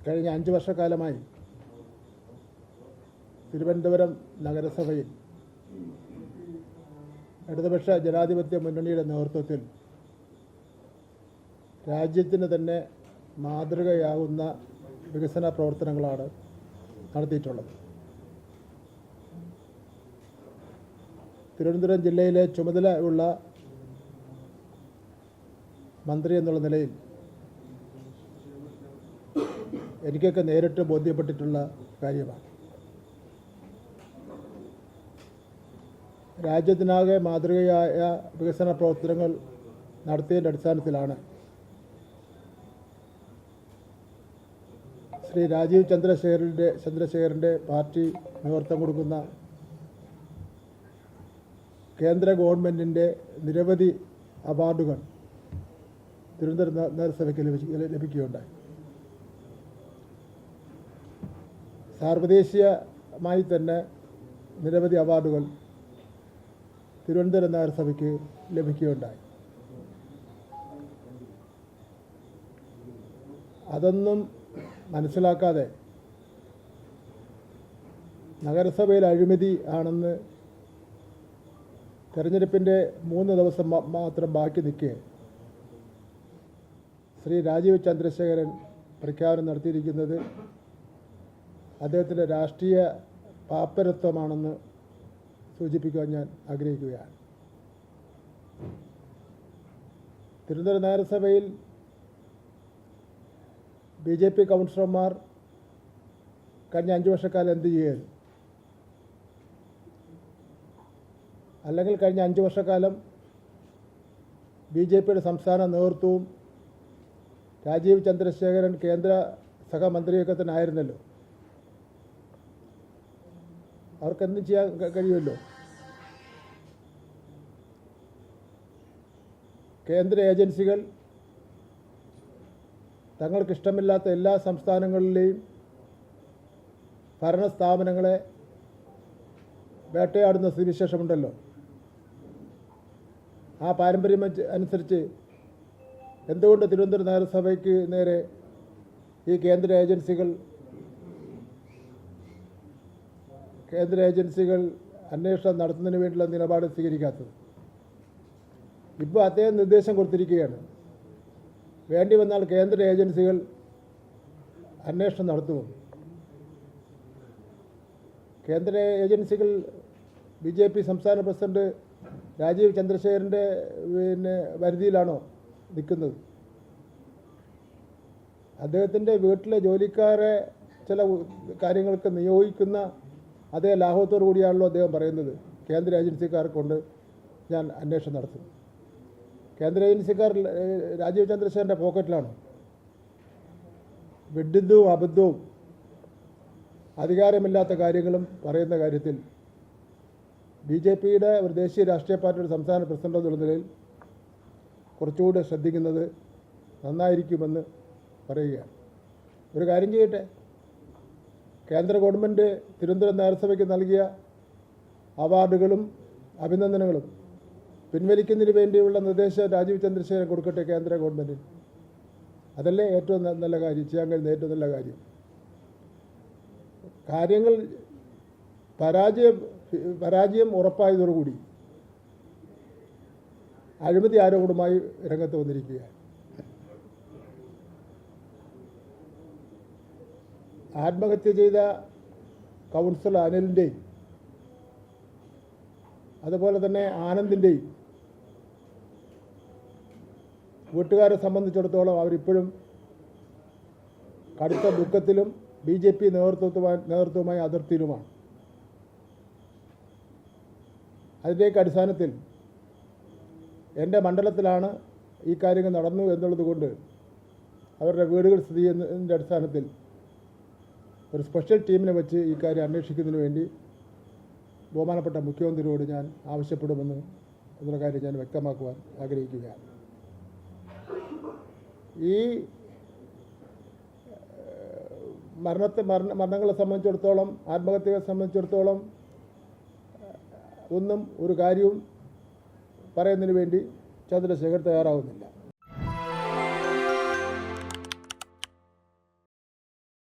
കഴിഞ്ഞ 5 വർഷക്കാലമായി തിരുവനന്തപുരം നഗരസഭയിൽ ഇടതുപക്ഷ ജനാധിപത്യ മുന്നണിയുടെ നേതൃത്വത്തിൽ രാജ്യത്തിന് തന്നെ മാതൃകയാകുന്ന വികസന പ്രവർത്തനങ്ങളാണ് നടത്തിയിട്ടുള്ളത്. തിരുവനന്തപുരം ജില്ലയിലെ ചുമതലയുള്ള മന്ത്രി എന്നുള്ള നിലയിൽ എനിക്കൊക്കെ നേരിട്ട് ബോധ്യപ്പെട്ടിട്ടുള്ള കാര്യമാണ്. രാജ്യത്തിനാകെ മാതൃകയായ വികസന പ്രവർത്തനങ്ങൾ നടത്തിയതിൻ്റെ അടിസ്ഥാനത്തിലാണ് ശ്രീ രാജീവ് ചന്ദ്രശേഖരൻ്റെ പാർട്ടി നേതൃത്വം കൊടുക്കുന്ന കേന്ദ്ര ഗവൺമെൻറ്റിൻ്റെ നിരവധി അവാർഡുകൾ തിരുവനന്തപുരം നഗരസഭയ്ക്ക് ലഭിക്കുകയുണ്ടായി. സാർവദേശീയമായി തന്നെ നിരവധി അവാർഡുകൾ തിരുവനന്തപുരം നഗരസഭയ്ക്ക് ലഭിക്കുകയുണ്ടായി. അതൊന്നും മനസ്സിലാക്കാതെ നഗരസഭയിൽ അഴിമതി ആണെന്ന് തെരഞ്ഞെടുപ്പിൻ്റെ 3 ദിവസം മാത്രം ബാക്കി നിൽക്കെ ശ്രീ രാജീവ് ചന്ദ്രശേഖരൻ പ്രഖ്യാപനം നടത്തിയിരിക്കുന്നത് അദ്ദേഹത്തിൻ്റെ രാഷ്ട്രീയ പാപ്പരത്വമാണെന്ന് സൂചിപ്പിക്കുവാൻ ഞാൻ ആഗ്രഹിക്കുകയാണ്. തിരുവനന്തപുരം നഗരസഭയിൽ BJP കൗൺസിലർമാർ കഴിഞ്ഞ 5 വർഷക്കാലം എന്ത് ചെയ്യുകയായിരുന്നു? അല്ലെങ്കിൽ കഴിഞ്ഞ 5 വർഷക്കാലം BJPയുടെ സംസ്ഥാന നേതൃത്വവും രാജീവ് ചന്ദ്രശേഖരൻ കേന്ദ്ര സഹമന്ത്രിയൊക്കെ തന്നെ ആയിരുന്നല്ലോ. അവർക്കെന്തും ചെയ്യാൻ കഴിയുമല്ലോ. കേന്ദ്ര ഏജൻസികൾ തങ്ങൾക്കിഷ്ടമില്ലാത്ത എല്ലാ സംസ്ഥാനങ്ങളിലെയും ഭരണസ്ഥാപനങ്ങളെ വേട്ടയാടുന്ന സ്ഥിതിവിശേഷമുണ്ടല്ലോ. ആ പാരമ്പര്യം അനുസരിച്ച് എന്തുകൊണ്ട് തിരുവനന്തപുരം നഗരസഭയ്ക്ക് നേരെ ഈ കേന്ദ്ര ഏജൻസികൾ അന്വേഷണം നടത്തുന്നതിന് വേണ്ടിയുള്ള നിലപാട് സ്വീകരിക്കാത്തത്? ഇപ്പോൾ അദ്ദേഹം നിർദ്ദേശം കൊടുത്തിരിക്കുകയാണ്, വേണ്ടി വന്നാൽ കേന്ദ്ര ഏജൻസികൾ അന്വേഷണം നടത്തുമോ? കേന്ദ്ര ഏജൻസികൾ BJP സംസ്ഥാന പ്രസിഡന്റ് രാജീവ് ചന്ദ്രശേഖരൻ്റെ പരിധിയിലാണോ നിൽക്കുന്നത്? അദ്ദേഹത്തിൻ്റെ വീട്ടിലെ ജോലിക്കാരെ ചില കാര്യങ്ങൾക്ക് നിയോഗിക്കുന്ന അതേ ലാഘവത്തോടു കൂടിയാണല്ലോ അദ്ദേഹം പറയുന്നത്, കേന്ദ്ര ഏജൻസിക്കാരെ കൊണ്ട് ഞാൻ അന്വേഷണം നടത്തും. കേന്ദ്ര ഏജൻസിക്കാർ രാജീവ് ചന്ദ്രശേഖരൻ്റെ പോക്കറ്റിലാണ്. വിഡ്ഢിത്തവും അബദ്ധവും അധികാരമില്ലാത്ത കാര്യങ്ങളും പറയുന്ന കാര്യത്തിൽ BJPയുടെ ഒരു ദേശീയ രാഷ്ട്രീയ പാർട്ടിയുടെ സംസ്ഥാന പ്രസിഡന്റ് എന്നുള്ള നിലയിൽ കുറച്ചുകൂടെ ശ്രദ്ധിക്കുന്നത് നന്നായിരിക്കുമെന്ന് പറയുകയാണ്. ഒരു കാര്യം ചെയ്യട്ടെ, കേന്ദ്ര ഗവൺമെൻറ് തിരുവനന്തപുരം നഗരസഭയ്ക്ക് നൽകിയ അവാർഡുകളും അഭിനന്ദനങ്ങളും പിൻവലിക്കുന്നതിന് വേണ്ടിയുള്ള നിർദ്ദേശം രാജീവ് ചന്ദ്രശേഖരൻ കൊടുക്കട്ടെ കേന്ദ്ര ഗവൺമെൻറ്റിന്. അതല്ലേ ഏറ്റവും നല്ല കാര്യം, ചെയ്യാൻ കഴിയുന്ന ഏറ്റവും നല്ല കാര്യം. കാര്യങ്ങൾ പരാജയം ഉറപ്പായതോടുകൂടി അഴിമതി ആരോപണവുമായി രംഗത്ത് വന്നിരിക്കുകയാണ്. ആത്മഹത്യ ചെയ്ത കൗൺസിലർ അനിലിൻ്റെയും അതുപോലെ തന്നെ ആനന്ദിൻ്റെയും വീട്ടുകാരെ സംബന്ധിച്ചിടത്തോളം അവരിപ്പോഴും കടുത്ത ദുഃഖത്തിലും BJP നേതൃത്വവുമായി അതിർത്തിയിലുമാണ്. അതിൻ്റെയൊക്കെ അടിസ്ഥാനത്തിൽ എൻ്റെ മണ്ഡലത്തിലാണ് ഈ കാര്യങ്ങൾ നടന്നു എന്നുള്ളത് കൊണ്ട് അവരുടെ വീടുകൾ സ്ഥിതി ചെയ്യുന്നതിൻ്റെ അടിസ്ഥാനത്തിൽ ഒരു സ്പെഷ്യൽ ടീമിനെ വെച്ച് ഈ കാര്യം അന്വേഷിക്കുന്നതിന് വേണ്ടി ബഹുമാനപ്പെട്ട മുഖ്യമന്ത്രിയോട് ഞാൻ ആവശ്യപ്പെടുമെന്ന് എന്നുള്ള കാര്യം ഞാൻ വ്യക്തമാക്കുവാൻ ആഗ്രഹിക്കുകയാണ്. ഈ മരണങ്ങളെ സംബന്ധിച്ചിടത്തോളം, ആത്മഹത്യയെ സംബന്ധിച്ചിടത്തോളം ഒന്നും ഒരു കാര്യവും പറയുന്നതിന് വേണ്ടി ചന്ദ്രശേഖർ തയ്യാറാവുന്നില്ല.